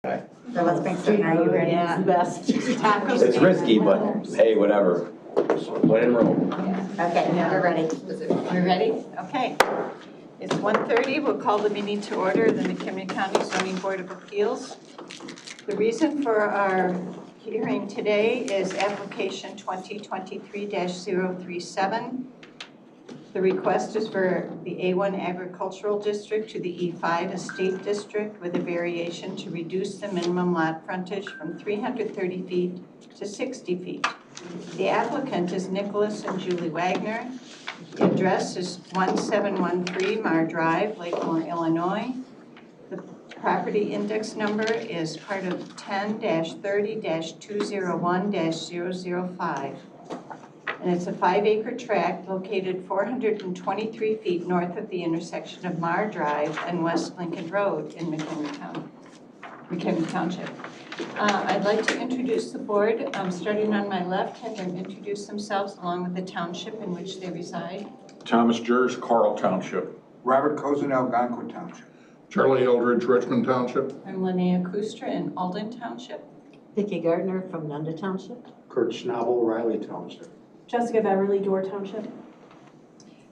Okay. So let's bring some ready. Yeah. Best. Tacos. It's risky, but hey, whatever. When in Rome. Okay, now we're ready. We're ready? Okay. It's 1:30. We'll call the meeting to order, the McHenry County Zoning Board of Appeals. The reason for our hearing today is application 2023-037. The request is for the A1 Agricultural District to the E5 Estate District with a variation to reduce the minimum lot frontage from 330 feet to 60 feet. The applicant is Nicholas and Julie Wagner. The address is 1713 Mar Drive, Lakemore, Illinois. The property index number is part of 10-30-201-005. And it's a 5-acre tract located 423 feet north of the intersection of Mar Drive and West Lincoln Road in McHenry Township. I'd like to introduce the board. Starting on my left, have them introduce themselves along with the township in which they reside. Thomas Jers, Carl Township. Robert Cozen, Algonquin Township. Charlie Eldridge, Richmond Township. I'm Linnea Kustra in Alden Township. Vicki Gardner from Nunda Township. Kurt Schnabel, Riley Township. Jessica Beverly, Door Township.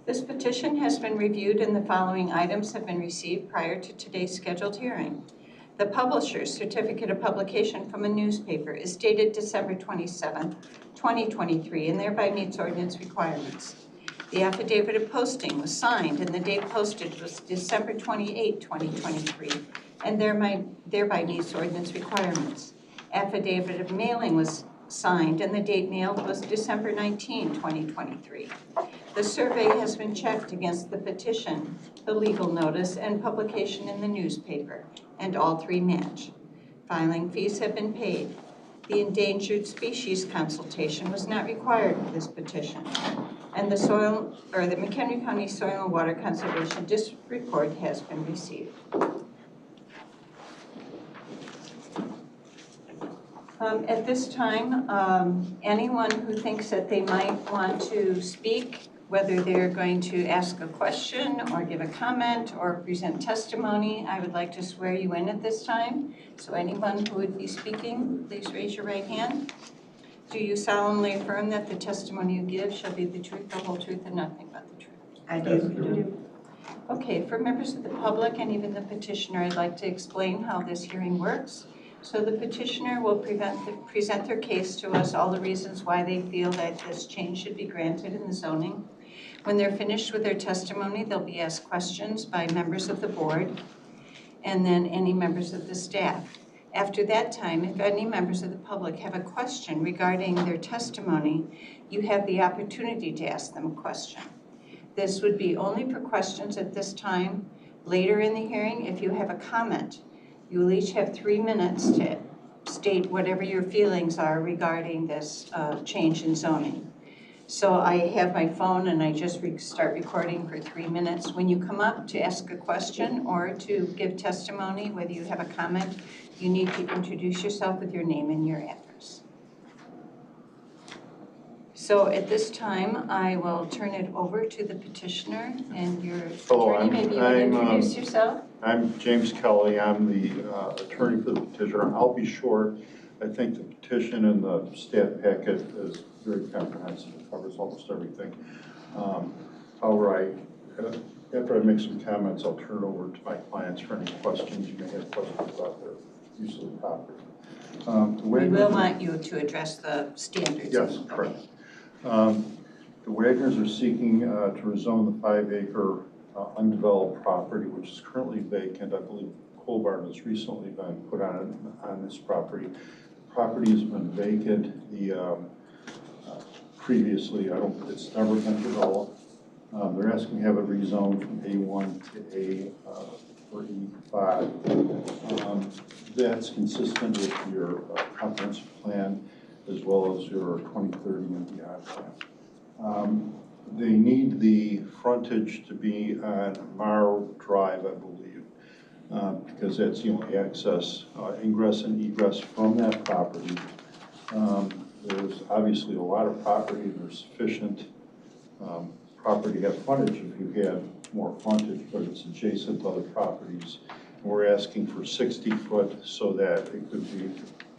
This petition has been reviewed and the following items have been received prior to today's scheduled hearing. The publisher's certificate of publication from a newspaper is dated December 27, 2023, and thereby meets ordinance requirements. The affidavit of posting was signed and the date posted was December 28, 2023, and thereby meets ordinance requirements. Affidavit of mailing was signed and the date mailed was December 19, 2023. The survey has been checked against the petition, the legal notice, and publication in the newspaper, and all three match. Filing fees have been paid. The endangered species consultation was not required for this petition, and the McHenry County Soil and Water Conservation District report has been received. At this time, anyone who thinks that they might want to speak, whether they're going to ask a question or give a comment or present testimony, I would like to swear you in at this time. So anyone who would be speaking, please raise your right hand. Do you solemnly affirm that the testimony you give shall be the truth, the whole truth, and nothing but the truth? I do. Okay, for members of the public and even the petitioner, I'd like to explain how this hearing works. So the petitioner will present their case to us, all the reasons why they feel that this change should be granted in the zoning. When they're finished with their testimony, they'll be asked questions by members of the board and then any members of the staff. After that time, if any members of the public have a question regarding their testimony, you have the opportunity to ask them a question. This would be only for questions at this time. Later in the hearing, if you have a comment, you will each have 3 minutes to state whatever your feelings are regarding this change in zoning. So I have my phone and I just start recording for 3 minutes. When you come up to ask a question or to give testimony, whether you have a comment, you need to introduce yourself with your name and your address. So at this time, I will turn it over to the petitioner and your attorney. Maybe you would introduce yourself. I'm James Kelly. I'm the attorney for the petitioner. I'll be short. I think the petition and the staff packet is very comprehensive. It covers almost everything. However, after I make some comments, I'll turn it over to my clients for any questions. You may have questions about their use of the property. We will want you to address the standards. Yes, correct. The Wagners are seeking to rezone the 5-acre undeveloped property, which is currently vacant. I believe coal barn has recently been put on this property. The property has been vacant. Previously, it's never been developed. They're asking to have it rezoned from A1 to A3-5. That's consistent with your comprehensive plan as well as your 2030 and beyond plan. They need the frontage to be on Mar Drive, I believe, because that's the only access, ingress and egress from that property. There's obviously a lot of property, and there's sufficient property to have frontage if you had more frontage, but it's adjacent to other properties. We're asking for 60 foot so that it could be,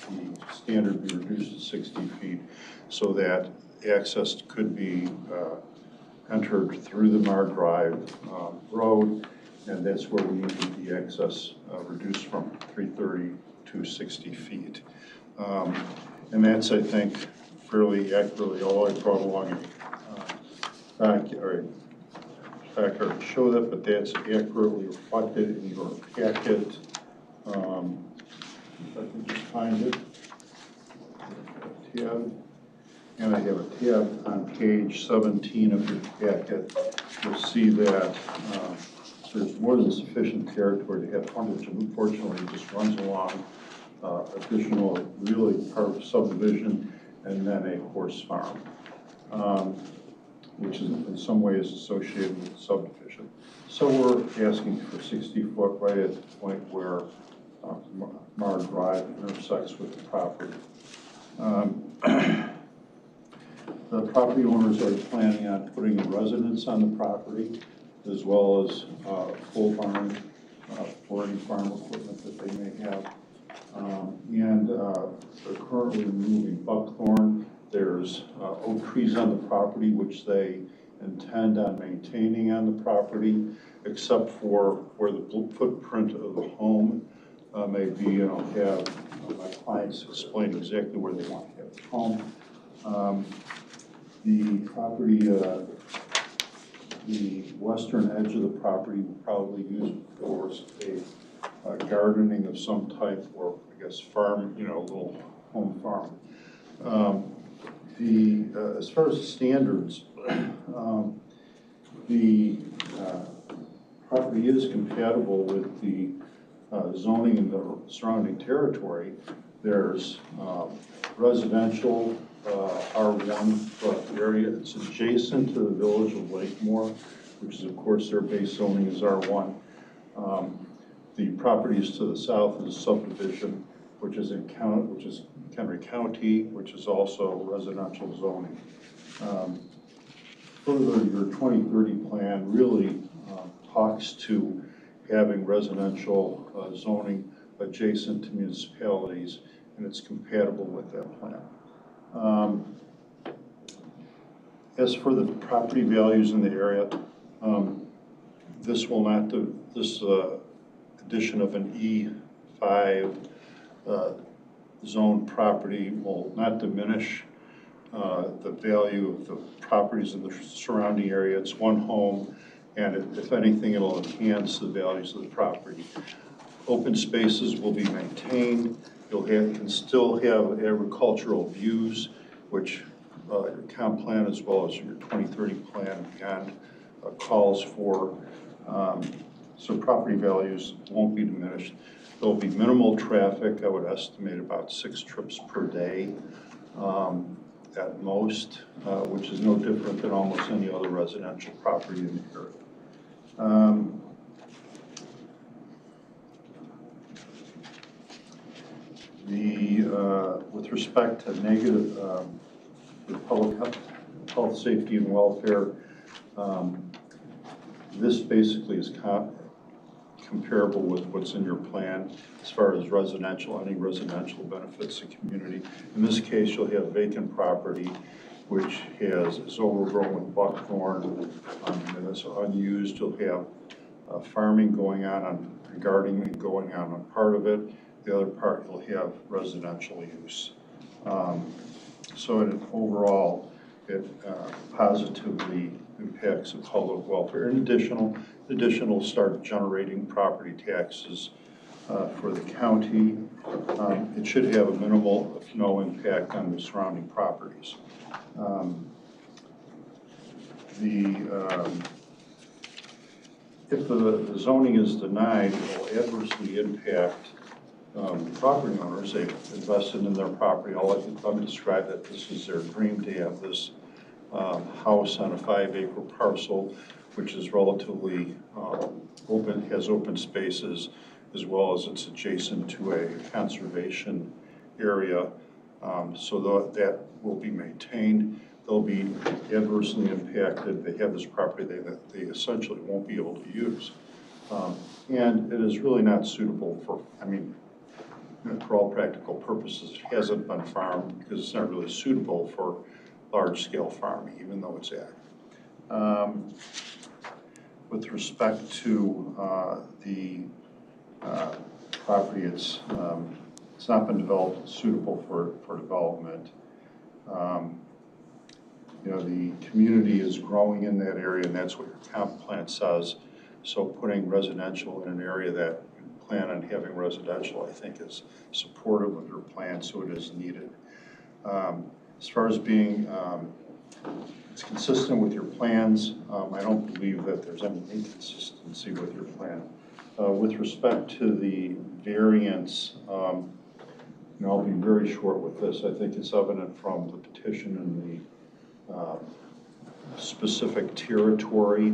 the standard be reduced to 60 feet so that access could be entered through the Mar Drive road, and that's where we need the access reduced from 330 to 60 feet. And that's, I think, fairly accurately, all I brought along I can show that, but that's accurately reflected in your packet. If I can just find it. Tab. And I have a tab on page 17 of your packet. You'll see that there's more than sufficient territory to have frontage, and unfortunately it just runs along additional, really part of subdivision and then a horse farm, which is in some ways associated with the subdivision. So we're asking for 60 foot right at the point where Mar Drive intersects with the property. The property owners are planning on putting a residence on the property, as well as full barn for any farm equipment that they may have. They're currently removing buckthorn. There's oak trees on the property, which they intend on maintaining on the property, except for where the footprint of the home may be, and I'll have my clients explain exactly where they want to have the home. The property, the western edge of the property will probably use for a gardening of some type, or I guess farm, you know, a little home farm. As far as the standards, the property is compatible with the zoning in the surrounding territory. There's residential R1 area. It's adjacent to the village of Lakemore, which is, of course, their base zoning is R1. The properties to the south is subdivision, which is Henry County, which is also residential zoning. Further, your 2030 plan really talks to having residential zoning adjacent to municipalities, and it's compatible with that plan. As for the property values in the area, this will not do, this addition of an E5 zone property will not diminish the value of the properties in the surrounding area. It's one home, and if anything, it'll enhance the values of the property. Open spaces will be maintained. You'll can still have agricultural views, which your comp plan as well as your 2030 plan and beyond calls for. So property values won't be diminished. There'll be minimal traffic. I would estimate about 6 trips per day at most, which is no different than almost any other residential property in the area. With respect to negative the public health, safety, and welfare, this basically is comparable with what's in your plan as far as residential, any residential benefits the community. In this case, you'll have vacant property, which is overgrown with buckthorn, and it's unused. You'll have farming going on and gardening going on part of it. The other part you'll have residential use. So overall, it positively impacts the public welfare. In addition, will start generating property taxes for the county. It should have a minimal, if no, impact on the surrounding properties. If the zoning is denied, it will adversely impact property owners. They've invested in their property. I'll let me describe that. This is their dream to have this house on a 5-acre parcel, which is relatively open, has open spaces, as well as it's adjacent to a conservation area. So that will be maintained. They'll be adversely impacted. They have this property they essentially won't be able to use. And it is really not suitable for, I mean, for all practical purposes, it hasn't been farmed because it's not really suitable for large-scale farming, even though it's ag. With respect to the property, it's not been developed suitable for development. You know, the community is growing in that area, and that's what your comp plan says. So putting residential in an area that you plan on having residential, I think, is supportive of your plan, so it is needed. As far as being, it's consistent with your plans, I don't believe that there's any inconsistency with your plan. With respect to the variance, you know, I'll be very short with this. I think it's evident from the petition and the specific territory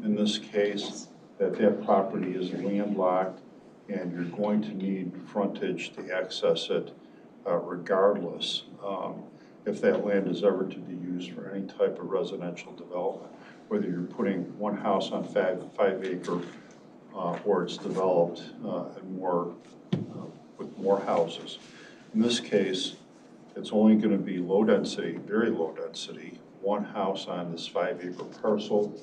in this case that that property is landlocked and you're going to need frontage to access it regardless if that land is ever to be used for any type of residential development, whether you're putting one house on 5 acre or it's developed and with more houses. In this case, it's only going to be low density, very low density, one house on this 5 acre parcel.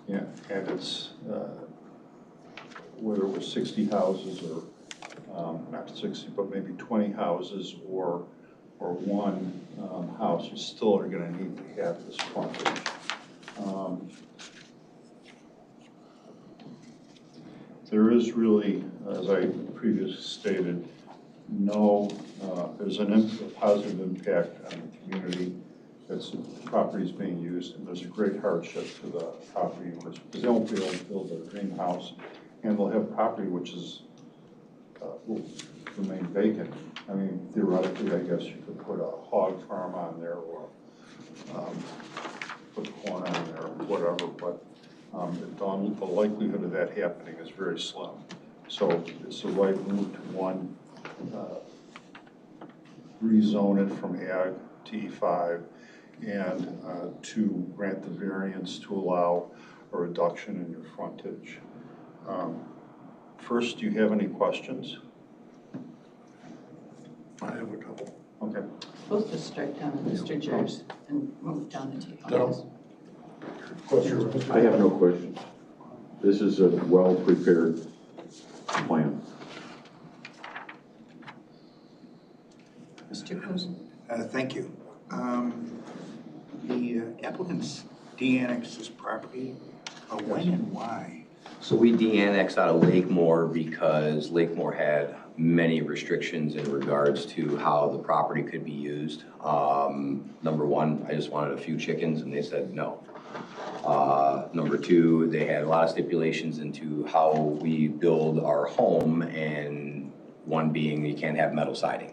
Yeah, and it's whether it was 60 houses or not 60, but maybe 20 houses or one house, you still are going to need to have this frontage. There is really, as I previously stated, no, there's a positive impact on the community. That's the property is being used, and there's a great hardship to the property owners because they won't be able to build a greenhouse, and they'll have property which is will remain vacant. I mean, theoretically, I guess you could put a hog farm on there or put corn on there or whatever, but the likelihood of that happening is very slim. So it's the right move to one, rezone it from ag to E5 and to grant the variance to allow a reduction in your frontage. First, do you have any questions? I have a couple. Okay. Supposed to strike down Mr. Jers and move down the table. I have no questions. This is a well-prepared plan. Mr. Cozen. Thank you. The applicants de-annexed this property, when and why? So we de-annexed out of Lakemore because Lakemore had many restrictions in regards to how the property could be used. Number one, I just wanted a few chickens and they said no. Number two, they had a lot of stipulations into how we build our home, and one being you can't have metal siding.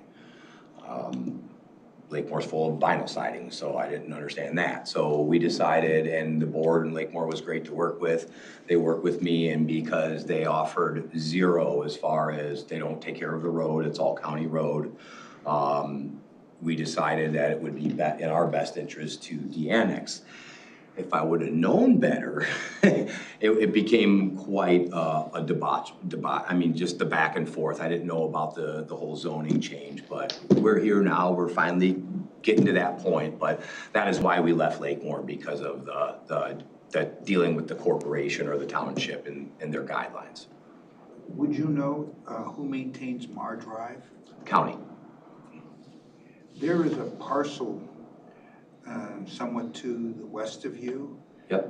Lakemore's full of vinyl siding, so I didn't understand that. So we decided, and the board in Lakemore was great to work with. They worked with me, and because they offered zero as far as they don't take care of the road, it's all county road, we decided that it would be in our best interest to de-annex. If I would have known better, it became quite a debauch. I mean, just the back and forth. I didn't know about the whole zoning change, but we're here now. We're finally getting to that point. But that is why we left Lakemore, because of the dealing with the corporation or the township and their guidelines. Would you know who maintains Mar Drive? County. There is a parcel somewhat to the west of you. Yep.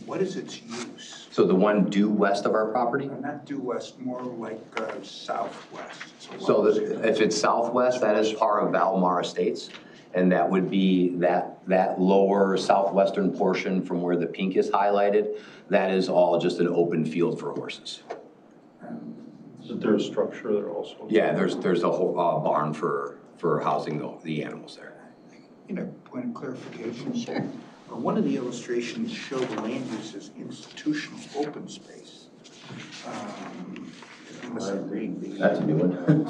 What is its use? So the one due west of our property? Not due west, more like southwest. So if it's southwest, that is part of Valmar Estates, and that would be that lower southwestern portion from where the pink is highlighted. That is all just an open field for horses. Is there a structure there also? Yeah, there's a whole barn for housing the animals there. You know, point of clarification. Sure. One of the illustrations showed the land use as institutional open space. Unless I'm reading the. That's a new one. And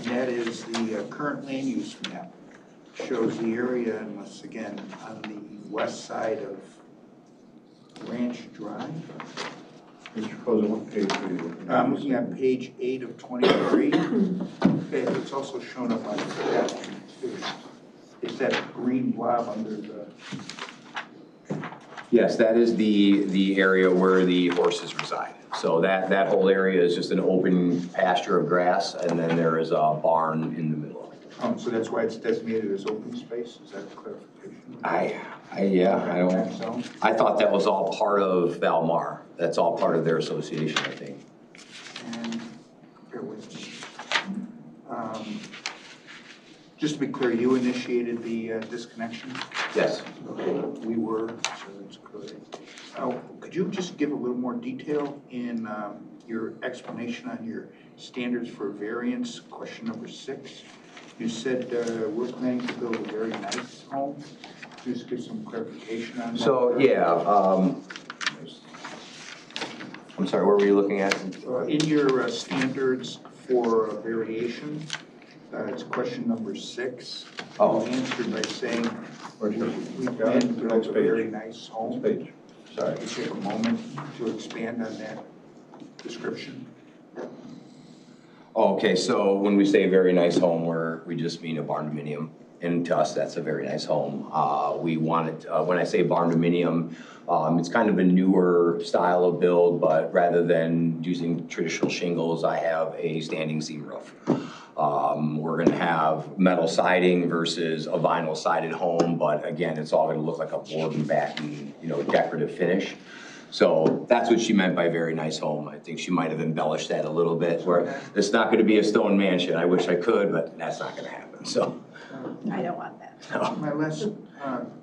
that is the current land use map. Shows the area, unless again, on the west side of Ranch Drive. Mr. President, what page are you looking at? I'm looking at page 8 of 23. It's also shown up on the pedestrian too. It's that green blob under the, Yes, that is the area where the horses reside. So that whole area is just an open pasture of grass, and then there is a barn in the middle of it. so that's why it's designated as open space? Is that a clarification? I thought that was all part of Valmar. That's all part of their association, I think. And bear with me. Just to be clear, you initiated the disconnection? Yes. Okay, we were, so that's good. Could you just give a little more detail in your explanation on your standards for variance, question number 6? You said we're planning to build a very nice home. Could you just give some clarification on that? So, yeah, I'm sorry, where were you looking at? In your standards for variation, it's question number 6. Oh. You answered by saying Right here. we plan to build a very nice home. Next page. Sorry. Could you take a moment to expand on that description? Okay, so when we say very nice home, we just mean a barn dominium. And to us, that's a very nice home. We want it, when I say barn dominium, it's kind of a newer style of build, but rather than using traditional shingles, I have a standing seam roof. We're gonna have metal siding versus a vinyl sided home, but again, it's all gonna look like a board and batten, decorative finish. So that's what she meant by very nice home. I think she might have embellished that a little bit, where it's not gonna be a stone mansion. I wish I could, but that's not gonna happen, so. I don't want that. No. My last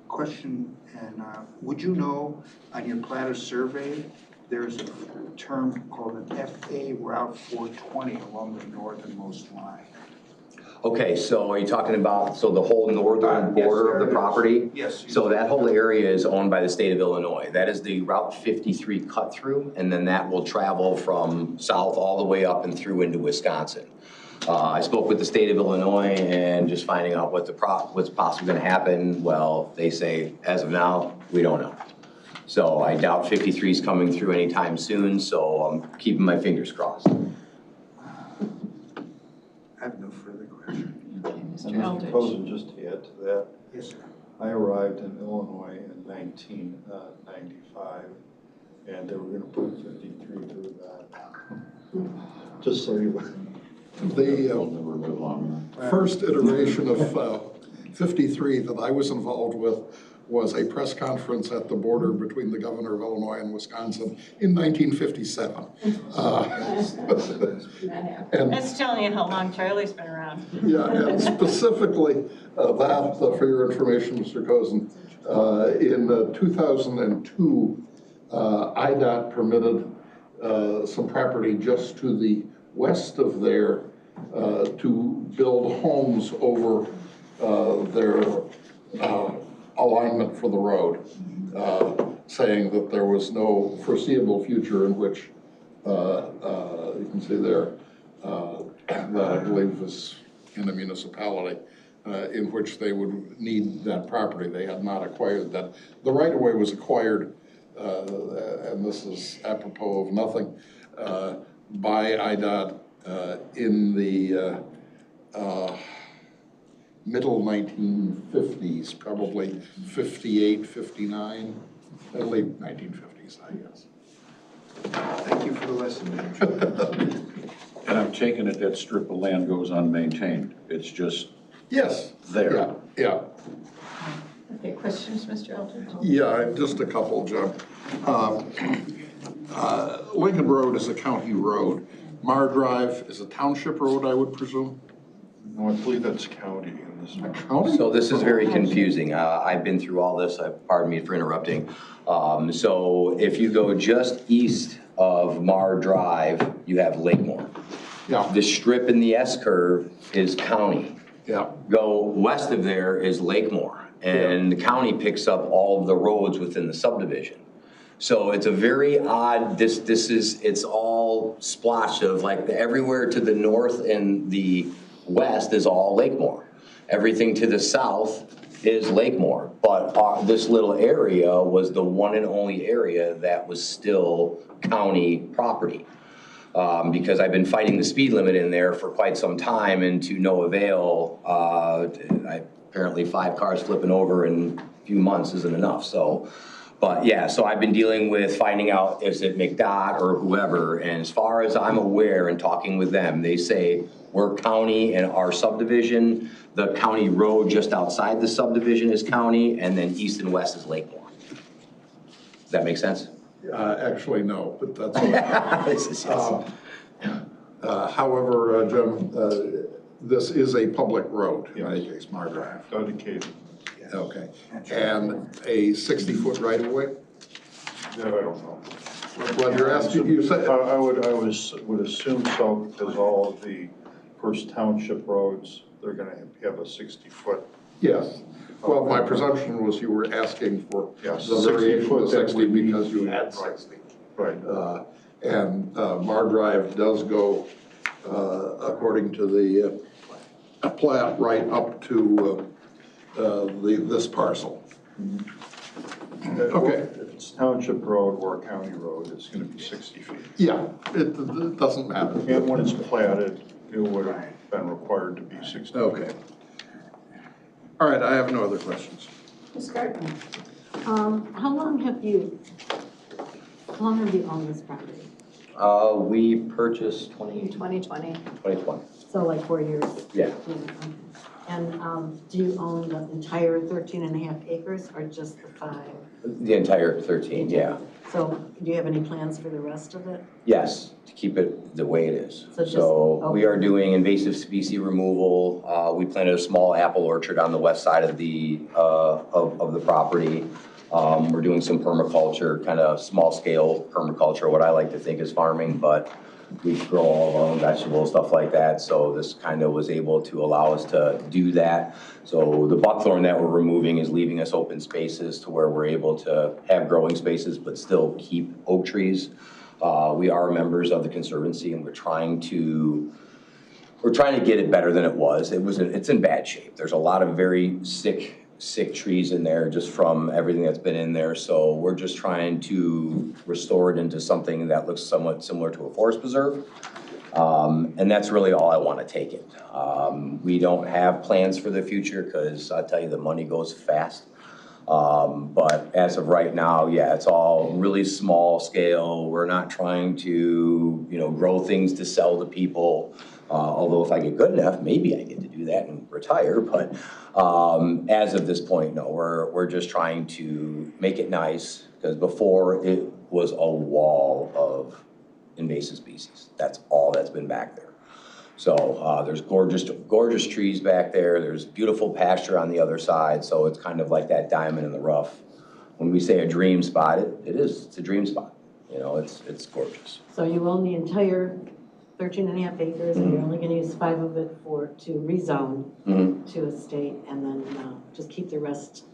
question, and would you know on your platter survey, there's a term called an FA Route 420 along the northernmost line? Okay, so are you talking about, the whole northern border of the property? Yes. So that whole area is owned by the state of Illinois. That is the Route 53 cut through, and then that will travel from south all the way up and through into Wisconsin. I spoke with the state of Illinois and just finding out what's possibly gonna happen. Well, they say, as of now, we don't know. So I doubt 53 is coming through anytime soon, so I'm keeping my fingers crossed. I have no further questions. Okay, And Mr. Mr. Eldridge. President, just to add to that, Yes, sir. I arrived in Illinois in 1995, and they were going to put 53 through that. Just so you know. They'll The never live long first iteration of 53 that I was involved with was a press conference at the border between the governor of Illinois and Wisconsin in 1957. And That's telling you how long Charlie's been around. yeah, and specifically that, for your information, Mr. Cozen, in 2002, IDOT permitted some property just to the west of there to build homes over their alignment for the road, saying that there was no foreseeable future in which, you can see there, that I believe was in a municipality, in which they would need that property. They had not acquired that. The right-of-way was acquired, and this is apropos of nothing, by IDOT in the middle 1950s, probably 58, 59, late 1950s, I guess. Thank you for the lesson. And I'm taking it that strip of land goes unmaintained. It's just Yes. there. Yeah. Okay, questions, Mr. Eldridge? Yeah, just a couple, Jim. Lincoln Road is a county road. Mar Drive is a township road, I would presume? No, I believe that's county in this one. County? So this is very confusing. I've been through all this, pardon me for interrupting. So if you go just east of Mar Drive, you have Lakemore. Yeah, The strip in the S-curve is county. yeah. Go west of there is Lakemore, and the county picks up all of the roads within the subdivision. So it's a very odd, it's all splotched of everywhere to the north and the west is all Lakemore. Everything to the south is Lakemore. But this little area was the one and only area that was still county property. Because I've been fighting the speed limit in there for quite some time and to no avail. Apparently 5 cars flipping over in a few months isn't enough, so. But yeah, so I've been dealing with finding out, is it McDOT or whoever, and as far as I'm aware and talking with them, they say we're county and our subdivision, the county road just outside the subdivision is county, and then east and west is Lakemore. Does that make sense? Actually, no, but that's all right. This is yes. However, Jim, this is a public road, in any case, Mar Drive. Dedicated. Okay, and a 60-foot right-of-way? That I don't know. Well, you're asking, you said, I would assume so, because all of the First Township roads, they're gonna have a 60-foot. yes. Well, my presumption was you were asking for Yes, the variation of 60 foot, that 60 would be- because you had right. 60. Right. And Mar Drive does go, according to the plat, right up to this parcel. Okay. If it's Township road or county road, it's gonna be 60 feet. Yeah, it doesn't matter. And when it's platted, it would have been required to be 60 feet. Okay. All right, I have no other questions. Ms. Gardner? How long have you owned this property? We purchased 2020, 2020. so like 4 years? Yeah. Yeah, okay. And do you own the entire 13 and a half acres or just the 5? The entire 13, yeah. So do you have any plans for the rest of it? Yes, to keep it the way it is. So just- So we are doing invasive species removal. We planted a small apple orchard on the west side of the property. We're doing some permaculture, kind of small scale permaculture, what I like to think is farming, but we grow all of our own vegetables, stuff like that. So this kind of was able to allow us to do that. So the buckthorn that we're removing is leaving us open spaces to where we're able to have growing spaces, but still keep oak trees. We are members of the Conservancy and we're trying to get it better than it was. It's in bad shape. There's a lot of very sick trees in there just from everything that's been in there. So we're just trying to restore it into something that looks somewhat similar to a forest preserve. And that's really all I want to take it. We don't have plans for the future because I tell you, the money goes fast. But as of right now, yeah, it's all really small scale. We're not trying to, grow things to sell to people. Although if I get good enough, maybe I get to do that and retire. But as of this point, no, we're just trying to make it nice because before it was a wall of invasive species. That's all that's been back there. So there's gorgeous trees back there. There's beautiful pasture on the other side. So it's kind of like that diamond in the rough. When we say a dream spot, it's a dream spot. It's gorgeous. So you own the entire 13 and a half acres and you're only going to use 5 of it to rezone to a state and then just keep the rest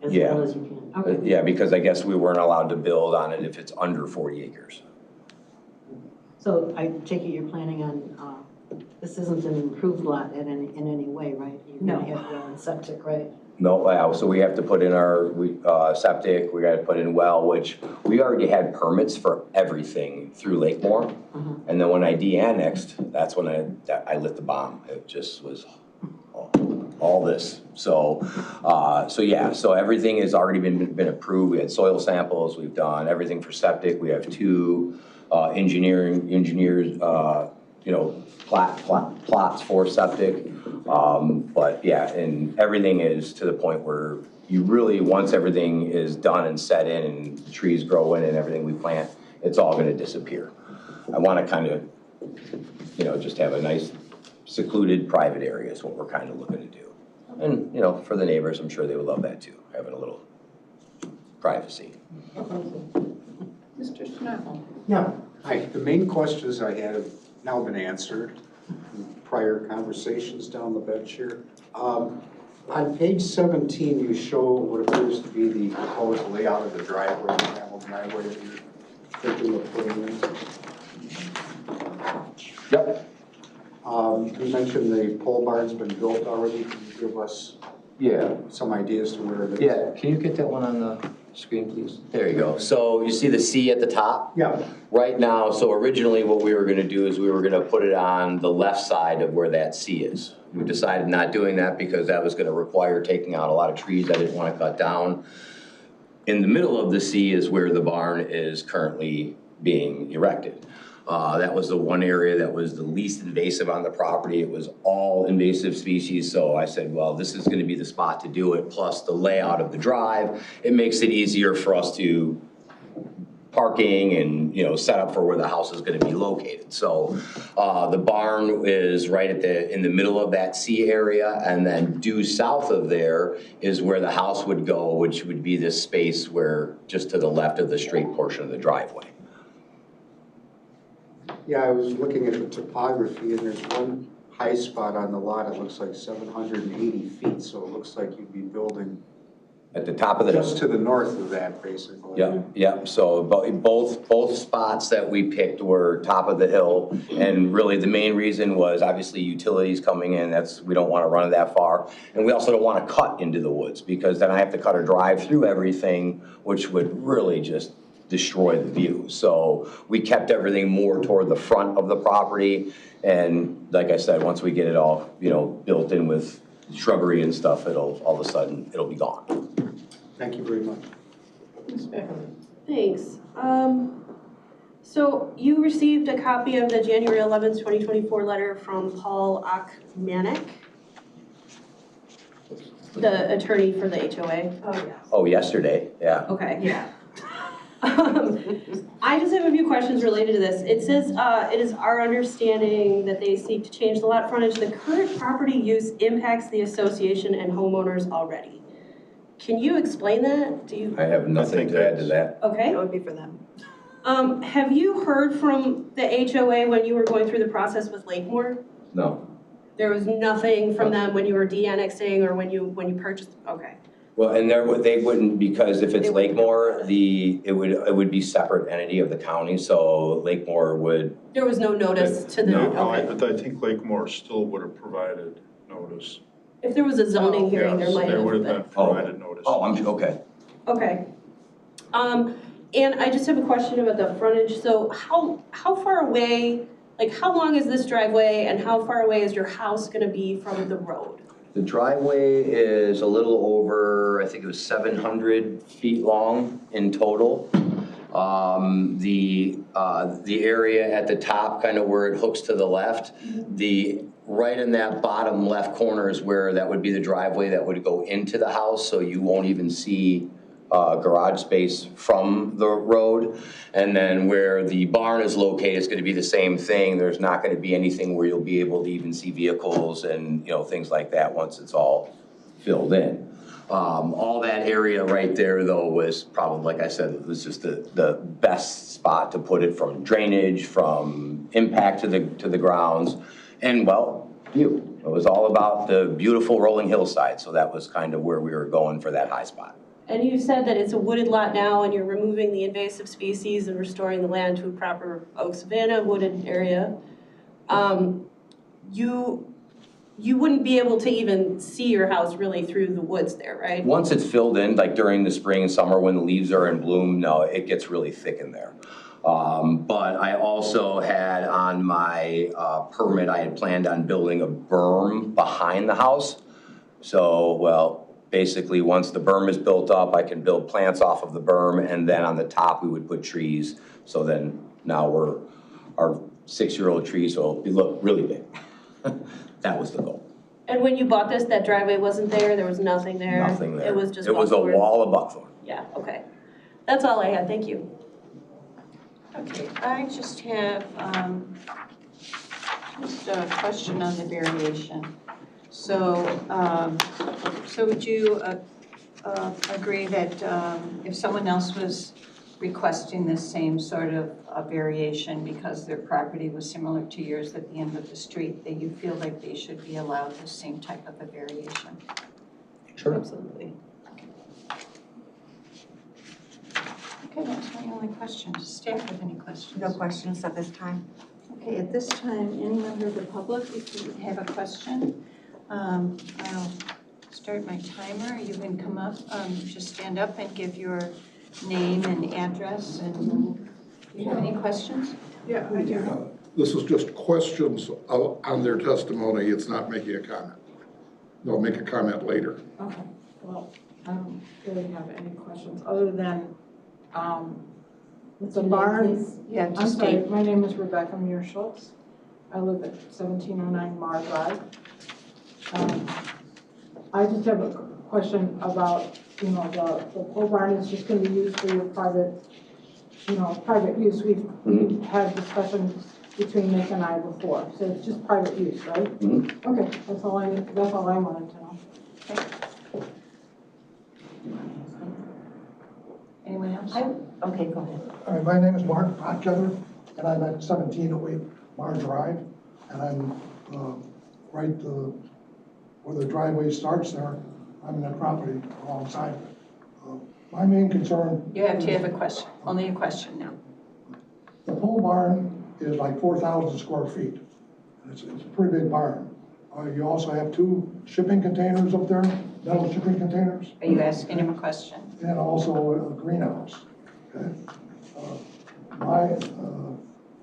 as well as you can. Okay. Yeah, because I guess we weren't allowed to build on it if it's under 40 acres. So I take it you're planning on, this isn't an improved lot in any way, right? You're going to have your own septic, right? No, so we have to put in our septic, we gotta put in well, which we already had permits for everything through Lakemore. And then when I de-annexed, that's when I lit the bomb. It just was all this. So everything has already been approved. We had soil samples, we've done everything for septic. We have 2 engineers, plots for septic. But yeah, and everything is to the point where you really, once everything is done and set in and the trees grow in and everything we plant, it's all gonna disappear. I wanna kind of, just have a nice secluded private area is what we're kind of looking to do. And, for the neighbors, I'm sure they would love that too, having a little privacy. Mr. Schnabel? Yeah, hi. The main questions I had have now been answered in prior conversations down the bench here. On page 17, you show what appears to be the proposed layout of the driveway, the gravel driveway that you're thinking of putting in. Yep. You mentioned the pole barn's been built already. Can you give us Yeah. some idea as to where it is? Yeah, can you get that one on the screen, please? There you go. So you see the C at the top? Yeah, Right now, so originally what we were gonna do is we were gonna put it on the left side of where that C is. We decided not doing that because that was gonna require taking out a lot of trees I didn't wanna cut down. In the middle of the C is where the barn is currently being erected. That was the one area that was the least invasive on the property. It was all invasive species, so I said, well, this is gonna be the spot to do it, plus the layout of the drive. It makes it easier for us to parking and, you know, set up for where the house is gonna be located. So, the barn is right in the middle of that C area, and then due south of there is where the house would go, which would be this space where, just to the left of the straight portion of the driveway. yeah, I was looking at the topography, and there's one high spot on the lot, it looks like 780 feet, so it looks like you'd be building At the top of the hill. just to the north of that, basically. Yeah, so both spots that we picked were top of the hill, and really the main reason was obviously utilities coming in, we don't wanna run it that far. And we also don't wanna cut into the woods, because then I have to cut or drive through everything, which would really just destroy the view. So we kept everything more toward the front of the property, and like I said, once we get it all, you know, built in with shrubbery and stuff, all of a sudden, it'll be gone. Thank you very much. Ms. Beckerman. Thanks. So you received a copy of the January 11th, 2024 letter from Paul Achmanek, the attorney for the HOA. Oh, yeah. Oh, yesterday, yeah. Okay. Yeah. I just have a few questions related to this. It says, it is our understanding that they seek to change the lot frontage. The current property use impacts the association and homeowners already. Can you explain that? Do you, I have nothing to add to that. okay. That would be for them. Have you heard from the HOA when you were going through the process with Lakemore? No. There was nothing from them when you were de-annexing or when you purchased, okay. Well, and they wouldn't, because if it's They wouldn't Lakemore, it would be separate entity of the county, so Lakemore would, There was no notice to the, No. okay. I think Lakemore still would have provided notice. If there was a zoning hearing, there Yes, might there have would have been. been provided notice. oh, okay. Okay. And I just have a question about the frontage. So how far away, like how long is this driveway and how far away is your house gonna be from the road? The driveway is a little over, I think it was 700 feet long in total. The area at the top, kind of where it hooks to the left, right in that bottom left corner is where that would be the driveway that would go into the house, so you won't even see garage space from the road. And then where the barn is located, it's gonna be the same thing. There's not gonna be anything where you'll be able to even see vehicles and, you know, things like that once it's all filled in. All that area right there, though, was probably, like I said, it was just the best spot to put it from drainage, from impact to the grounds, and, well, view. It was all about the beautiful rolling hillside, so that was kind of where we were going for that high spot. And you said that it's a wooded lot now and you're removing the invasive species and restoring the land to a proper oak savanna wooded area. You wouldn't be able to even see your house really through the woods there, right? Once it's filled in, like during the spring and summer when the leaves are in bloom, no, it gets really thick in there. But I also had on my permit, I had planned on building a berm behind the house. So, well, basically, once the berm is built up, I can build plants off of the berm, and then on the top, we would put trees. So then now our 6-year-old trees will look really big. That was the goal. And when you bought this, that driveway wasn't there, there was nothing there? Nothing there. It was just It was a buckthorn? wall of buckthorn. Yeah, okay. That's all I had, thank you. Okay, I just have just a question on the variation. So, so would you agree that if someone else was requesting the same sort of variation because their property was similar to yours at the end of the street, that you feel like they should be allowed the same type of a variation? Sure. Absolutely. Okay, that's my only question. Does staff have any questions? No questions at this time. Okay, at this time, any member of the public, if you have a question, I'll start my timer. You can come up, just stand up and give your name and address, and do you have any questions? Yeah, I do. This is just questions on their testimony, it's not making a comment. They'll make a comment later. Okay, well, I don't really have any questions, other than, What's the your name, barn. please? Yeah, I'm just sorry, state. my name is Rebecca Muir Schultz. I live at 1709 Mar Drive. I just have a question about, the pole barn is just gonna be used for your private, private use. We've had discussions between Nick and I before, so it's just private use, right? Okay, that's all I wanted to know. Anyone else? Okay, go ahead. All right, my name is Mark Potkever, and I'm at 1708 Mar Drive, and I'm right where the driveway starts there. I'm in that property alongside. My main concern. You have to have a question, only a question now. The pole barn is like 4,000 square feet. It's a pretty big barn. You also have 2 shipping containers up there, metal shipping containers. Are you asking him a question? And also a greenhouse. Okay? My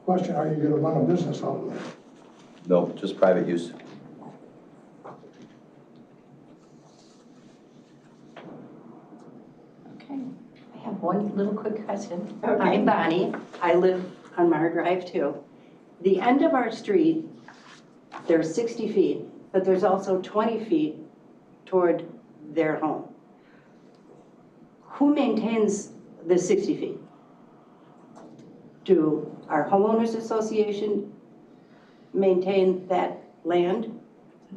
question, are you going to run a business out of there? No, just private use. Okay. I have one little quick question. Okay. I'm Bonnie. I live on Mar Drive too. The end of our street, there's 60 feet, but there's also 20 feet toward their home. Who maintains the 60 feet? Do our homeowners association maintain that land?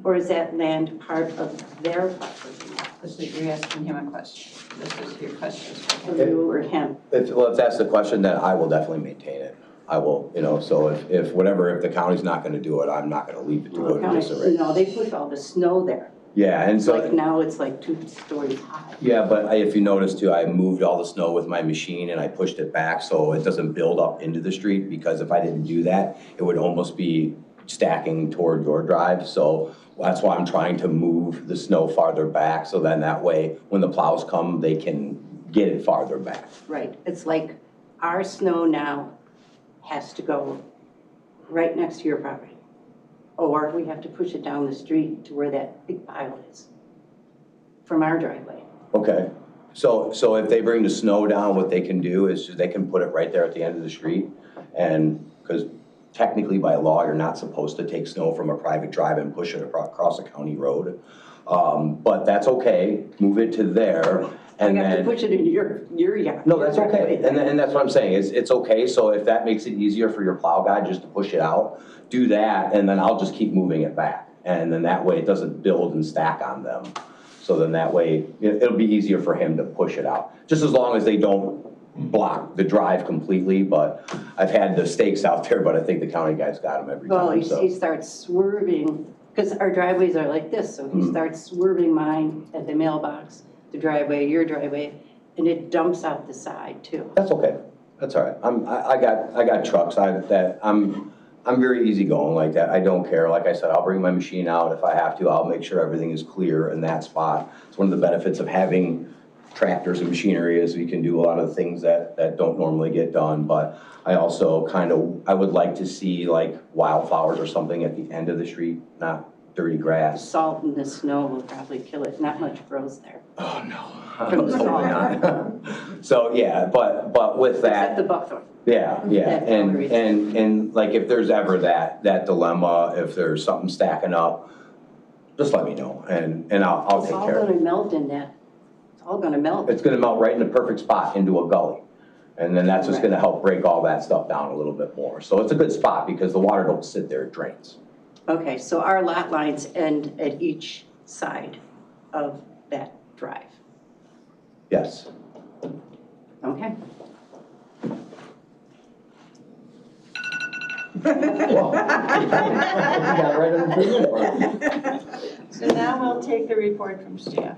Or is that land part of their property? This is, you're asking him a question. This is your question. For you or him? Let's ask the question, then I will definitely maintain it. I will, so if the county's not gonna do it, I'm not gonna leave it to go to disarray. No, they push all the snow there. Yeah, and so. Like now it's like 2 stories high. Yeah, but if you notice too, I moved all the snow with my machine and I pushed it back so it doesn't build up into the street, because if I didn't do that, it would almost be stacking toward your drive. So that's why I'm trying to move the snow farther back, so then that way, when the plows come, they can get it farther back. Right, it's like our snow now has to go right next to your property. Or we have to push it down the street to where that big pile is from our driveway. Okay, so if they bring the snow down, what they can do is they can put it right there at the end of the street. And, because technically by law, you're not supposed to take snow from a private drive and push it across a county road. But that's okay, move it to there. And you have then, to push it into your yard. no, that's okay, and that's what I'm saying, it's okay, so if that makes it easier for your plow guy just to push it out, do that, and then I'll just keep moving it back. And then that way it doesn't build and stack on them. So then that way, it'll be easier for him to push it out, just as long as they don't block the drive completely. But I've had the stakes out there, but I think the county guys got them every Well, time, so. he starts swerving, because our driveways are like this, so he starts swerving mine at the mailbox, the driveway, your driveway, and it dumps out the side too. That's okay, that's all right, I got trucks, I'm very easygoing like that. I don't care. Like I said, I'll bring my machine out if I have to. I'll make sure everything is clear in that spot. It's one of the benefits of having tractors and machinery is we can do a lot of things that don't normally get done. But I also I would like to see like wildflowers or something at the end of the street, not dirty grass. Salt and the snow will probably kill it. Not much grows there. Oh, no. From the salt. So, yeah, but with that. Except the buckthorn. Yeah, That's the only reason. and like if there's ever that dilemma, if there's something stacking up, just let me know and I'll take care of it. It's all gonna melt in that. It's all gonna melt. It's gonna melt right in the perfect spot into a gully. And then that's just gonna help break all that stuff down a little bit more. So it's a good spot because the water don't sit there, it drains. Okay, so our lot lines end at each side of that drive. Yes. Okay. So now we'll take the report from staff.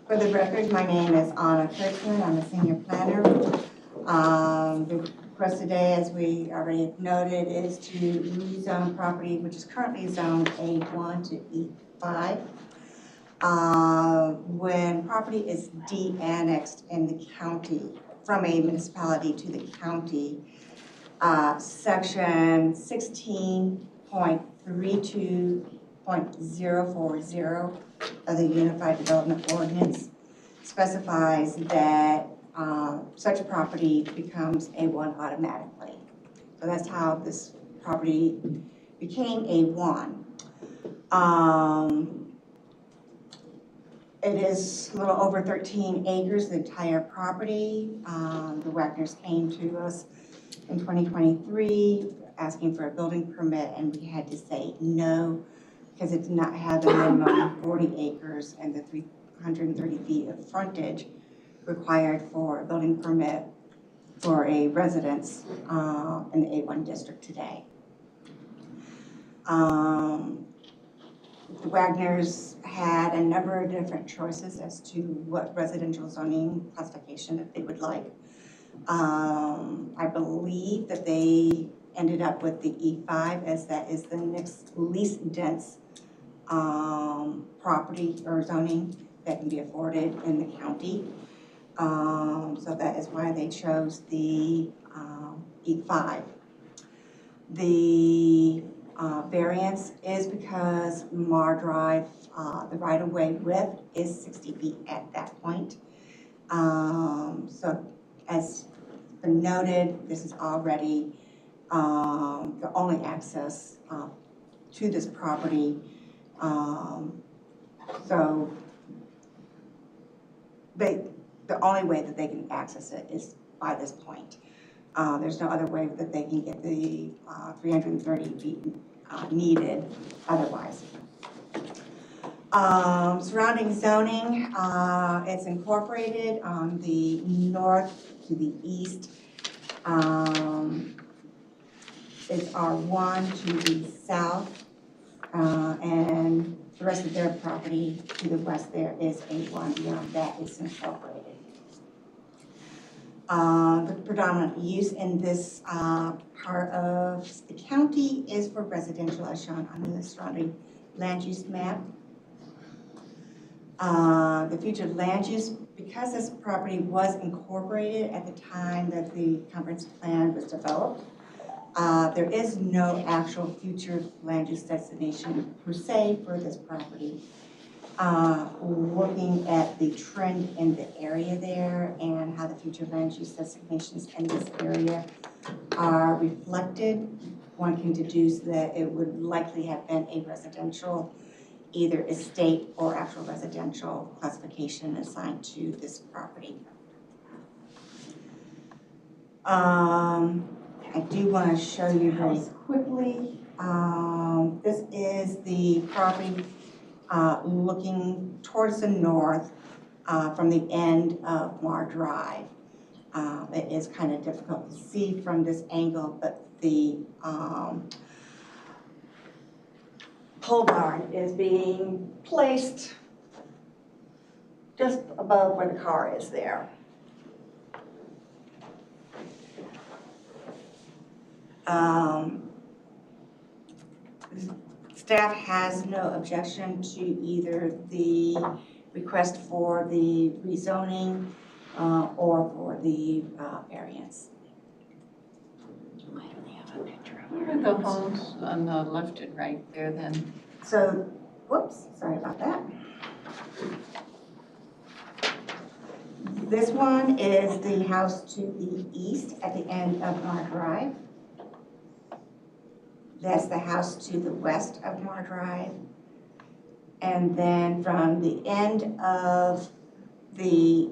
For the record, my name is Anna Kurtzman. I'm a senior planner. The request today, as we already noted, is to rezone property which is currently zoned A1 to E5. When property is de-annexed in the county, from a municipality to the county, section 16.32.040 of the Unified Development Ordinance specifies that such property becomes A1 automatically. So that's how this property became A1. It is a little over 13 acres, the entire property. The Wagners came to us in 2023 asking for a building permit, and we had to say no because it did not have the minimum 40 acres and the 330 feet of frontage required for a building permit for a residence in the A1 district today. The Wagners had a number of different choices as to what residential zoning classification that they would like. I believe that they ended up with the E5 as that is the next least dense property or zoning that can be afforded in the county. So that is why they chose the E5. The variance is because Mar Drive, the right-of-way width is 60 feet at that point. So as been noted, this is already the only access to this property. So the only way that they can access it is by this point. There's no other way that they can get the 330 feet needed otherwise. Surrounding zoning, it's incorporated on the north to the east. It's R1 to the south, and the rest of their property to the west there is A1. Beyond that is incorporated. The predominant use in this part of the county is for residential, as shown on the surrounding land use map. The future land use, because this property was incorporated at the time that the comprehensive plan was developed, there is no actual future land use destination per se for this property. Looking at the trend in the area there and how the future land use designations in this area are reflected, one can deduce that it would likely have been a residential, either estate or actual residential classification assigned to this property. I do want to show you very quickly. This is the property looking towards the north from the end of Mar Drive. It is kind of difficult to see from this angle, but the pole barn is being placed just above where the car is there. Staff has no objection to either the request for the rezoning or for the variance. Why don't they have a picture of where are the homes on the left and right there then? So, whoops, sorry about that. This one is the house to the east at the end of Mar Drive. That's the house to the west of Mar Drive. And then from the end of the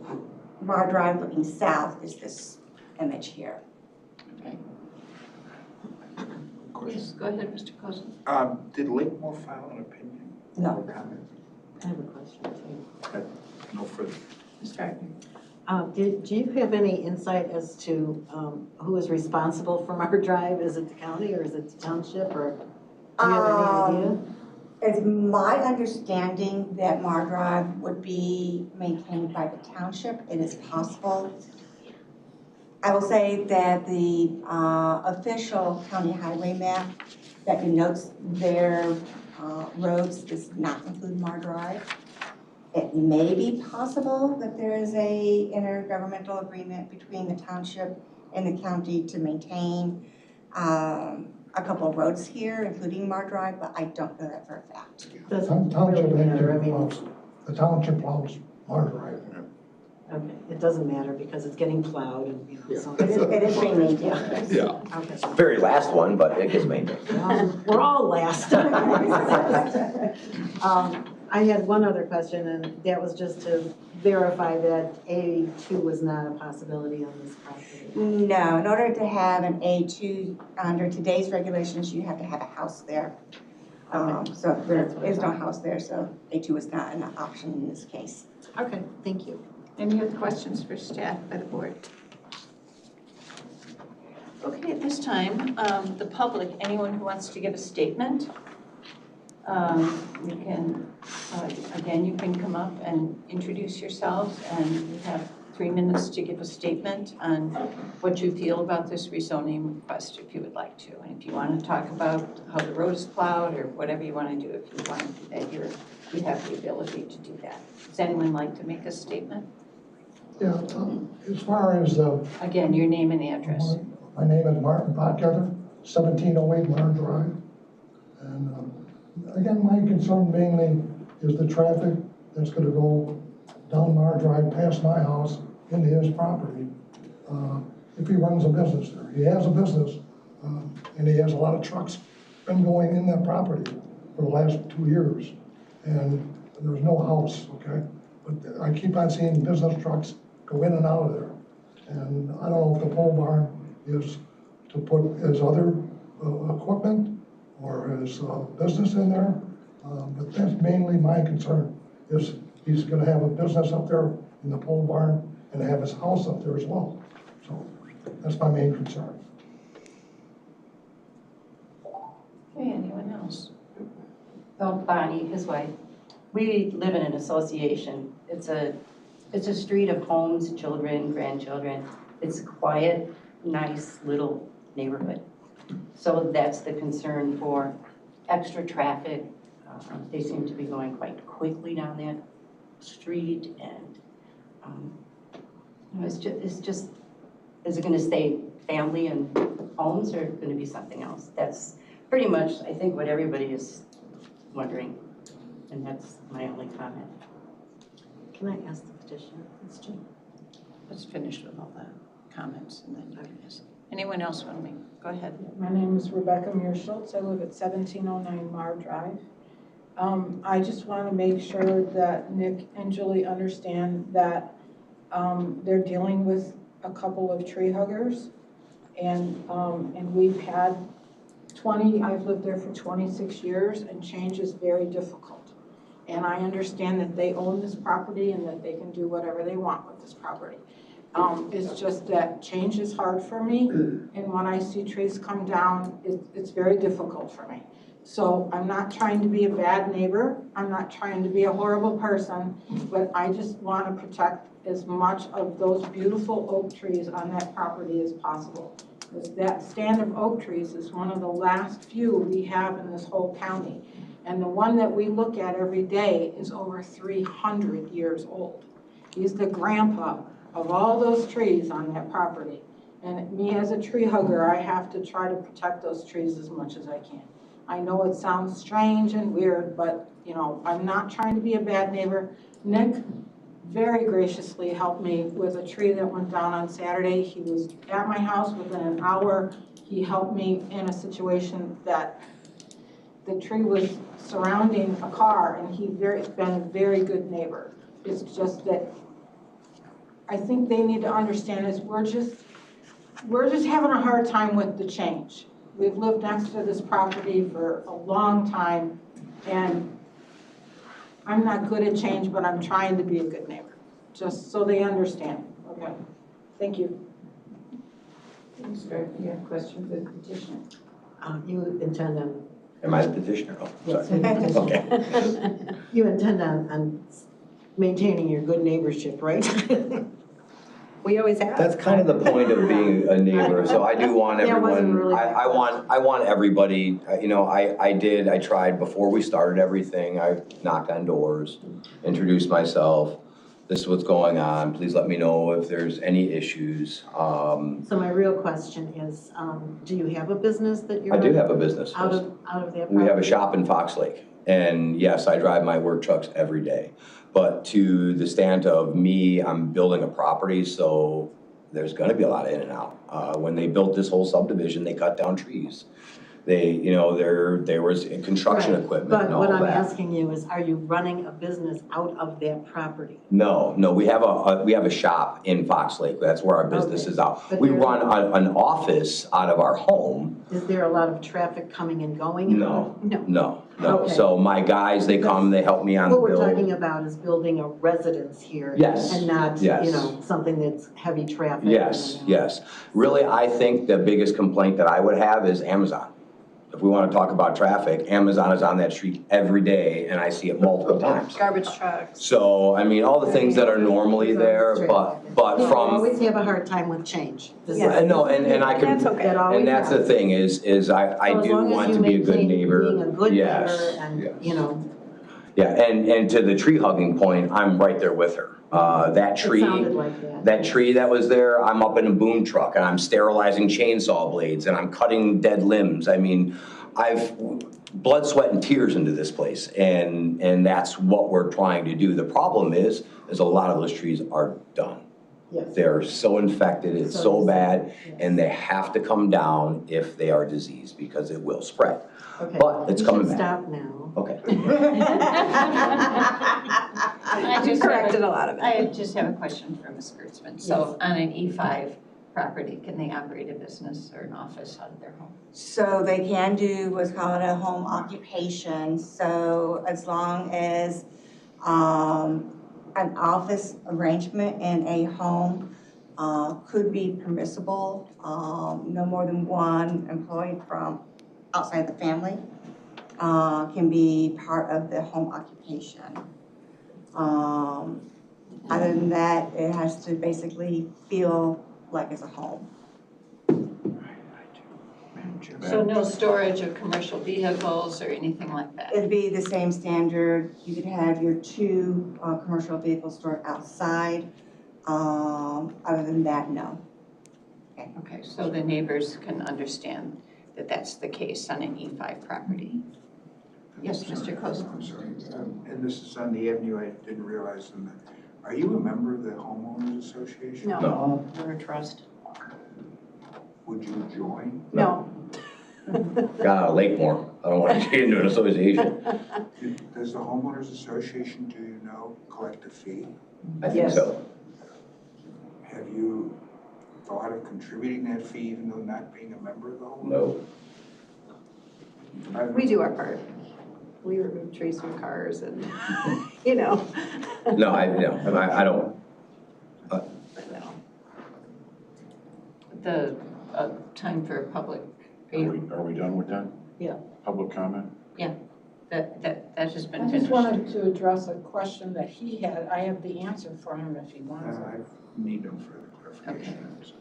Mar Drive looking south is this image here. Okay. Yes, go ahead, Mr. Cozen. Did Lakemore file an opinion? No. Or comment? I have a question too. Okay, no further. Mr. Gardner. Do you have any insight as to who is responsible for Mar Drive? Is it the county or is it the township, or do you have any idea? It's my understanding that Mar Drive would be maintained by the township. It is possible. I will say that the official county highway map that denotes their roads does not include Mar Drive. It may be possible that there is a intergovernmental agreement between the township and the county to maintain a couple of roads here, including Mar Drive, but I don't know that for a fact. Doesn't Township really matter, I actually mean, plows, the township plows Mar Drive. okay, it doesn't matter because it's getting plowed and, you know, so. It is being maintained. Yeah. Yeah. Okay. Very last one, but it gets maintained. We're all last. I had one other question, and that was just to verify that A2 was not a possibility on this property. No, in order to have an A2, under today's regulations, you have to have a house there. So there is no house there, so A2 is not an option in this case. Okay, thank you. Any other questions for staff by the board? Okay, at this time, the public, anyone who wants to give a statement, you can, again, you can come up and introduce yourselves, and you have 3 minutes to give a statement on what you feel about this rezoning request, if you would like to. And if you want to talk about how the road is plowed or whatever you want to do, if you want to do that, you have the ability to do that. Does anyone like to make a statement? Yeah, as far as, Again, your name and address. my name is Martin Potgether, 1708 Mar Drive. And again, my concern mainly is the traffic that's gonna go down Mar Drive past my house into his property. If he runs a business there, he has a business, and he has a lot of trucks been going in that property for the last 2 years. And there's no house, okay? But I keep on seeing business trucks go in and out of there. And I don't know if the pole barn is to put his other equipment or his business in there. But that's mainly my concern, is he's gonna have a business up there in the pole barn and have his house up there as well. So that's my main concern. Okay, anyone else? Oh, Bonnie, his wife. We live in an association. It's a street of homes, children, grandchildren. It's a quiet, nice little neighborhood. So that's the concern for extra traffic. They seem to be going quite quickly down that street, and it's just, is it going to stay family and homes, or going to be something else? That's pretty much, I think, what everybody is wondering, and that's my only comment. Can I ask the petitioner a question? Let's finish with all the comments and then you can ask. Anyone else want to make? Go ahead. My name is Rebecca Muir-Schultz. I live at 1709 Mar Drive. I just want to make sure that Nick and Julie understand that they're dealing with a couple of tree huggers, and we've had I've lived there for 26 years, and change is very difficult. And I understand that they own this property and that they can do whatever they want with this property. It's just that change is hard for me, and when I see trees come down, it's very difficult for me. So I'm not trying to be a bad neighbor, I'm not trying to be a horrible person, but I just want to protect as much of those beautiful oak trees on that property as possible. Because that stand of oak trees is one of the last few we have in this whole county. And the one that we look at every day is over 300 years old. He's the grandpa of all those trees on that property. And me as a tree hugger, I have to try to protect those trees as much as I can. I know it sounds strange and weird, but you know, I'm not trying to be a bad neighbor. Nick very graciously helped me with a tree that went down on Saturday. He was at my house within an hour. He helped me in a situation that the tree was surrounding a car, and he's been a very good neighbor. It's just that I think they need to understand is we're just having a hard time with the change. We've lived next to this property for a long time, and I'm not good at change, but I'm trying to be a good neighbor, just so they understand. Okay, thank you. Thanks, Greg. You have a question for the petitioner? You intend on. Am I the petitioner? Oh, Yes, sorry. Okay. You intend on maintaining your good neighborship, right? We always ask. That's kind of the point of being a neighbor, so I do want Yeah, it wasn't everyone, really I want everybody, you know, I tried before we started everything, I knocked on doors, introduced myself, this is what's going on, please let me know if there's any issues. So my real question is, do you have a business that you're? I do have a business. Out of that property? We have a shop in Fox Lake, and yes, I drive my work trucks every day. But to the stand of me, I'm building a property, so there's gonna be a lot of in and out. When they built this whole subdivision, they cut down trees. They, you know, there was construction Right. equipment and all But that. what I'm asking you is, are you running a business out of that property? No, we have a shop in Fox Lake, that's where our business Okay. is out. But We there's- run an office out of our home. Is there a lot of traffic coming and going? No. No. No. Okay. So my guys, they come, they help me on the What we're build. talking about is building a residence here. Yes, And not, yes. you know, something that's heavy traffic. Yes, yes. Really, I think the biggest complaint that I would have is Amazon. If we want to talk about traffic, Amazon is on that street every day, and I see it multiple times. Garbage trucks. So, I mean, all the things that are normally there, but You from, always have a hard time with change. This is- no, and I can, That's okay. That always and that's the happens. thing, is I So as do long as want you to be a good maintain neighbor. Being a good Yes, neighbor and, yes. you know, Yeah, and to the tree hugging point, I'm right there with her. That it tree. sounded like that. That tree that was there, I'm up in a boom truck and I'm sterilizing chainsaw blades and I'm cutting dead limbs. I mean, I've blood, sweat and tears into this place and that's what we're trying to do. The problem is a lot of those trees are done. Yes. They're so infected, it's so bad, and they have to come down if they are diseased because it will spread. Okay. But it's You coming should back. stop now. Okay. I just Corrected a lot of it. I just have a question for Ms. Kurtzman. So on an E5 property, can they operate a business or an office out of their home? So they can do what's called a home occupation, so as long as an office arrangement in a home could be permissible, no more than one employee from outside the family can be part of the home occupation. Other than that, it has to basically feel like it's a home. So no storage of commercial vehicles or anything like that? It'd be the same standard. You could have your two commercial vehicles stored outside. Other than that, no. Okay, so the neighbors can understand that that's the case on an E5 property? Yes, Mr. Kozak. I'm sorry, and this is on the avenue, I didn't realize. Are you a member of the homeowners association? No, we're a trust. Would you join? No. Lakemore, I don't want to get into an association. Does the homeowners association, do you know, collect a fee? I think so. Have you thought of contributing that fee even though not being a member of the homeowners? No. We do our part. We remove trees from cars and, you know. No, I don't. The time for public, Are we done with that? Yeah. Public comment? that has been I finished. just wanted to address a question that he had. I have the answer for him if he wants it. I need no further clarification.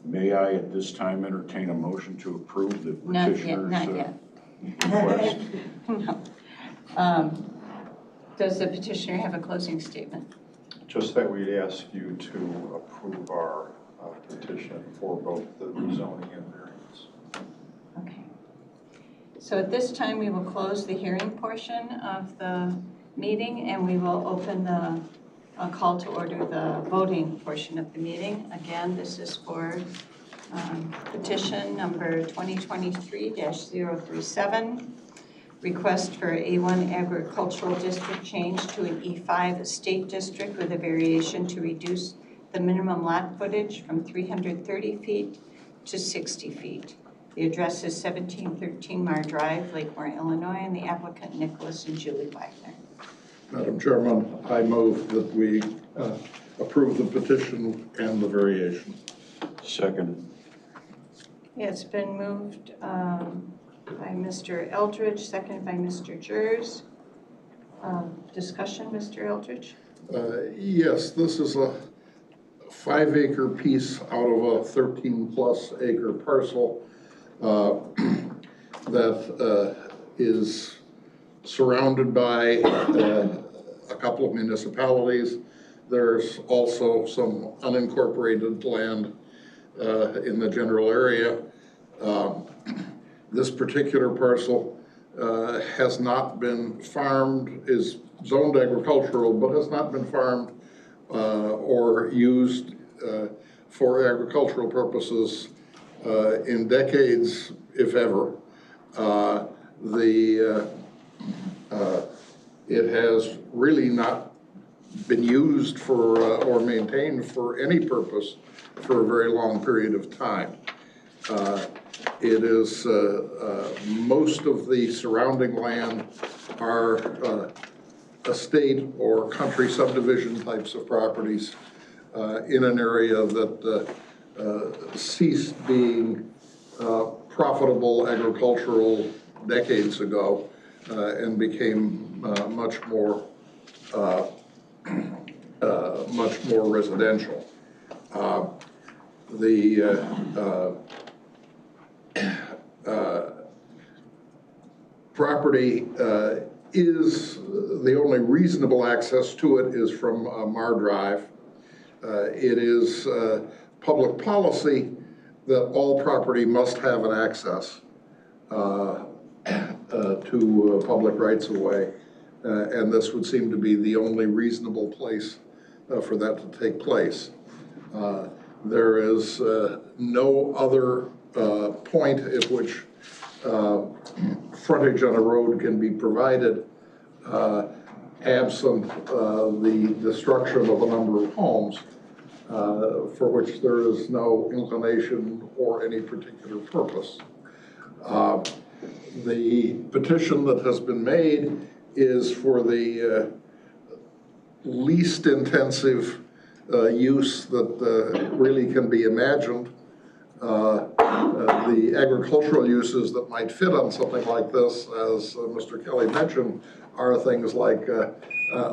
May I at this time entertain a motion to approve the Not yet, petitioner's not yet. request? No. Does the petitioner have a closing statement? Just that we'd ask you to approve our petition for both the rezoning and variance. Okay. So at this time, we will close the hearing portion of the meeting and we will open the call to order the voting portion of the meeting. Again, this is for petition number 2023-037, request for A1 agricultural district change to an E5 estate district with a variation to reduce the minimum lot footage from 330 feet to 60 feet. The address is 1713 Mar Drive, Lakemore, Illinois, and the applicant Nicholas and Julie Wagner. Madam Chairman, I move that we approve the petition and the variation. Second. It's been moved by Mr. Eldridge, seconded by Mr. Jers. Discussion, Mr. Eldridge? Yes, this is a 5-acre piece out of a 13-plus acre parcel that is surrounded by a couple of municipalities. There's also some unincorporated land in the general area. This particular parcel has not been farmed, is zoned agricultural, but has not been farmed or used for agricultural purposes in decades, if ever. It has really not been used for or maintained for any purpose for a very long period of time. It is, most of the surrounding land are estate or country subdivision types of properties in an area that ceased being profitable agricultural decades ago and became much more residential. Property is, the only reasonable access to it is from Mar Drive. It is public policy that all property must have an access to public rights of way, and this would seem to be the only reasonable place for that to take place. There is no other point at which frontage on a road can be provided absent the destruction of a number of homes for which there is no inclination or any particular purpose. The petition that has been made is for the least intensive use that really can be imagined. The agricultural uses that might fit on something like this, as Mr. Kelly mentioned, are things like a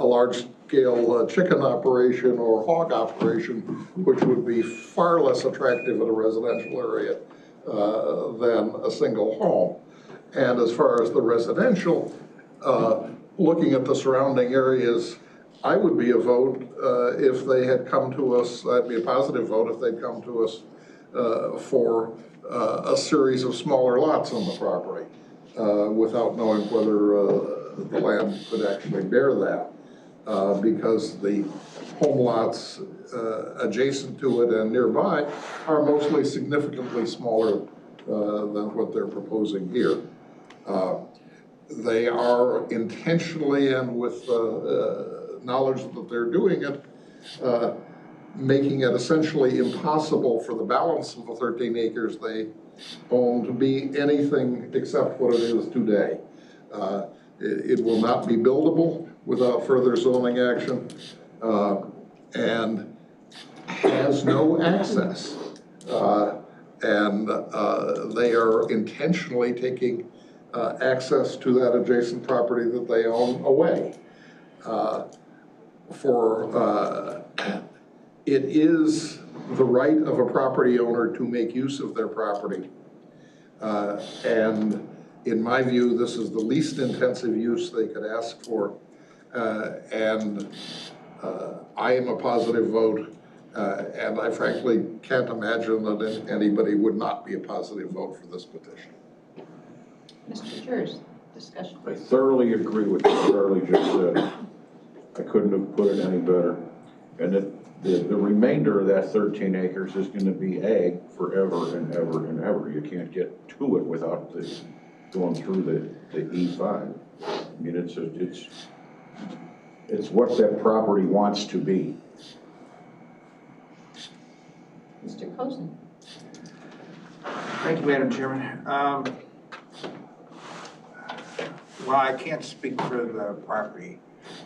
large-scale chicken operation or hog operation, which would be far less attractive in a residential area than a single home. And as far as the residential, looking at the surrounding areas, I would be a vote if they had come to us, I'd be a positive vote if they'd come to us for a series of smaller lots on the property without knowing whether the land could actually bear that, because the home lots adjacent to it and nearby are mostly significantly smaller than what they're proposing here. They are intentionally and with knowledge that they're doing it, making it essentially impossible for the balance of the 13 acres they own to be anything except what it is today. It will not be buildable without further zoning action and has no access. They are intentionally taking access to that adjacent property that they own away. It is the right of a property owner to make use of their property. And in my view, this is the least intensive use they could ask for. I am a positive vote, and I frankly can't imagine that anybody would not be a positive vote for this petition. Mr. Jers, discussion. I thoroughly agree with what Charlie just said. I couldn't have put it any better. And the remainder of that 13 acres is going to be ag forever and ever and ever. You can't get to it without going through the E5. I mean, it's what that property wants to be. Mr. Cozen. Thank you, Madam Chairman. Well, I can't speak for the property.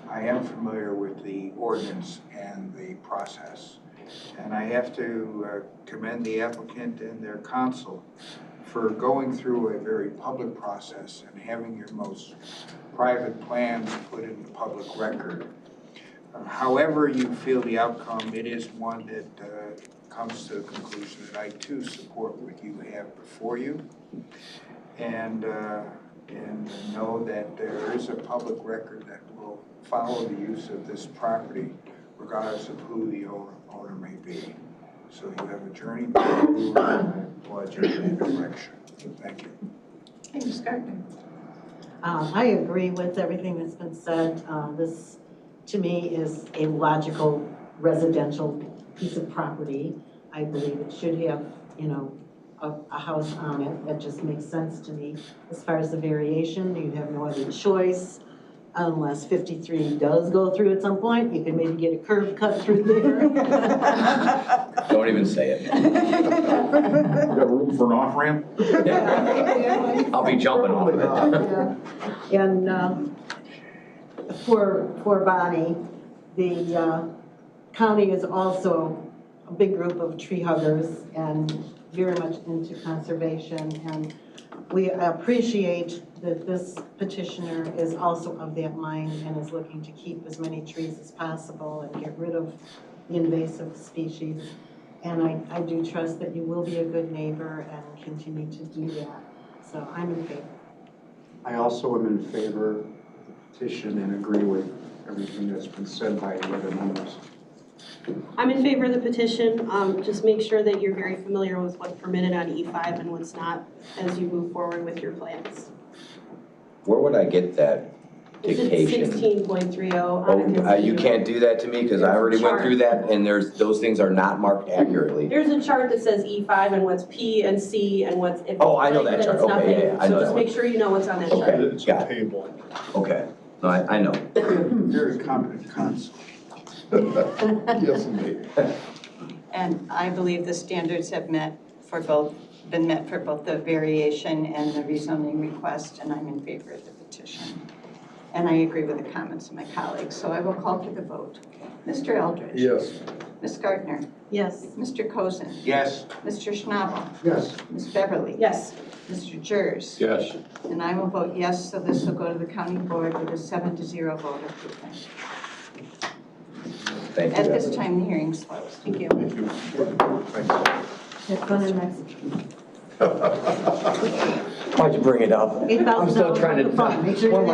I am familiar with the ordinance and the process. And I have to commend the applicant and their counsel for going through a very public process and having your most private plans put in the public record. However you feel the outcome, it is one that comes to the conclusion that I too support what you have before you. And know that there is a public record that will follow the use of this property regardless of who the owner may be. So you have a journey to go, and I applaud you in that direction. Thank you. Hey, Ms. Gardner. I agree with everything that's been said. This, to me, is a logical residential piece of property. I believe it should have, you know, a house on it. That just makes sense to me. As far as the variation, you have no other choice unless 53 does go through at some point. You can maybe get a curb cut through there. Don't even say it. Got room for an off-ramp? I'll be jumping off of it. And for Bonnie, the county is also a big group of tree huggers and very much into conservation. And we appreciate that this petitioner is also of that mind and is looking to keep as many trees as possible and get rid of the invasive species. And I do trust that you will be a good neighbor and continue to do that. So I'm in favor. I also am in favor of the petition and agree with everything that's been said by the other members. I'm in favor of the petition. Just make sure that you're very familiar with what's permitted on E5 and what's not as you move forward with your plans. Where would I get that It's dictation? 16.30 on a Oh, computer. you can't do that to me because I already went through that and those things are not marked accurately. There's a chart that says E5 and what's P and C and what's. if Oh, I know it's that blank, chart. then it's Okay, nothing. yeah, I know So that just one. make sure you know what's on that chart. Okay, It's a got it. table. Okay, no, I know. Very competent counsel. Yes, indeed. And I believe the standards have been met for both the variation and the rezoning request, and I'm in favor of the petition. And I agree with the comments of my colleagues, so I will call for the vote. Mr. Eldridge? Yes. Ms. Gardner? Yes. Mr. Cozen? Yes. Mr. Schnabel? Yes. Ms. Beverly? Yes. Mr. Jers? Yes. And I will vote yes, so this will go to the county board with a 7-0 vote approving. Thank you. At this time, the hearing's closed. Thank you. Thank you. Have fun in Mexico. Why'd you bring it up? $8,000 I'm still trying to. for the fund. Make sure you